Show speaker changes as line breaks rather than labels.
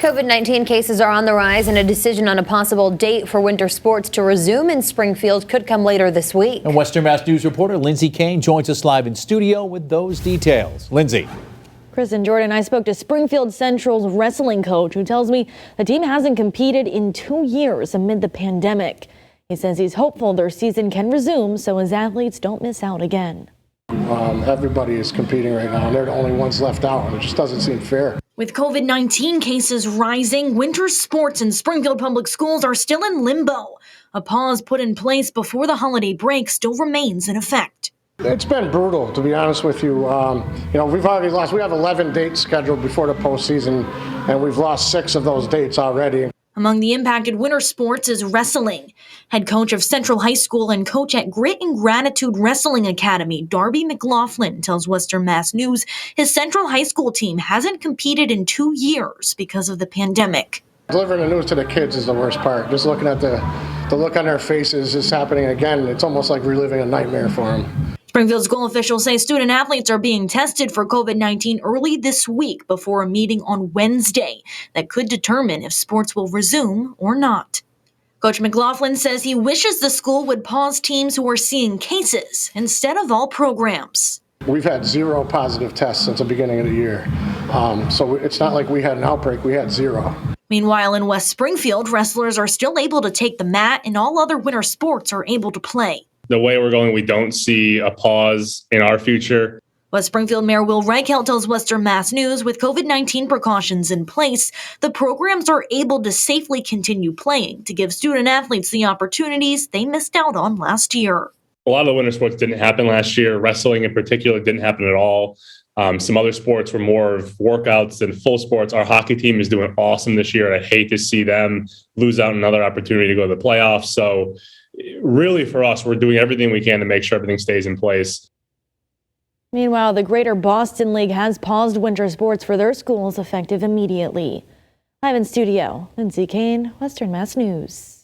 COVID-19 cases are on the rise, and a decision on a possible date for winter sports to resume in Springfield could come later this week.
And Western Mass News reporter Lindsay Kane joins us live in studio with those details. Lindsay.
Chris and Jordan, I spoke to Springfield Central's wrestling coach, who tells me the team hasn't competed in 2 years amid the pandemic. He says he's hopeful their season can resume so his athletes don't miss out again.
Everybody is competing right now, and they're the only ones left out, and it just doesn't seem fair.
With COVID-19 cases rising, winter sports in Springfield Public Schools are still in limbo. A pause put in place before the holiday break still remains in effect.
It's been brutal, to be honest with you. We've already lost. We have 11 dates scheduled before the postseason, and we've lost 6 of those dates already.
Among the impacted winter sports is wrestling. Head coach of Central High School and coach at Grit and Gratitude Wrestling Academy, Darby McLaughlin, tells Western Mass News his Central High School team hasn't competed in 2 years because of the pandemic.
Delivering the news to the kids is the worst part. Just looking at the look on their faces is happening again. It's almost like reliving a nightmare for them.
Springfield school officials say student athletes are being tested for COVID-19 early this week before a meeting on Wednesday that could determine if sports will resume or not. Coach McLaughlin says he wishes the school would pause teams who are seeing cases instead of all programs.
We've had 0 positive tests since the beginning of the year. So it's not like we had an outbreak. We had 0.
Meanwhile, in West Springfield, wrestlers are still able to take the mat and all other winter sports are able to play.
The way we're going, we don't see a pause in our future.
West Springfield Mayor Will Reichelt tells Western Mass News with COVID-19 precautions in place, the programs are able to safely continue playing to give student athletes the opportunities they missed out on last year.
A lot of the winter sports didn't happen last year. Wrestling in particular didn't happen at all. Some other sports were more of workouts than full sports. Our hockey team is doing awesome this year. I hate to see them lose out on another opportunity to go to the playoffs. So really for us, we're doing everything we can to make sure everything stays in place.
Meanwhile, the Greater Boston League has paused winter sports for their schools effective immediately. Live in studio, Lindsay Kane, Western Mass News.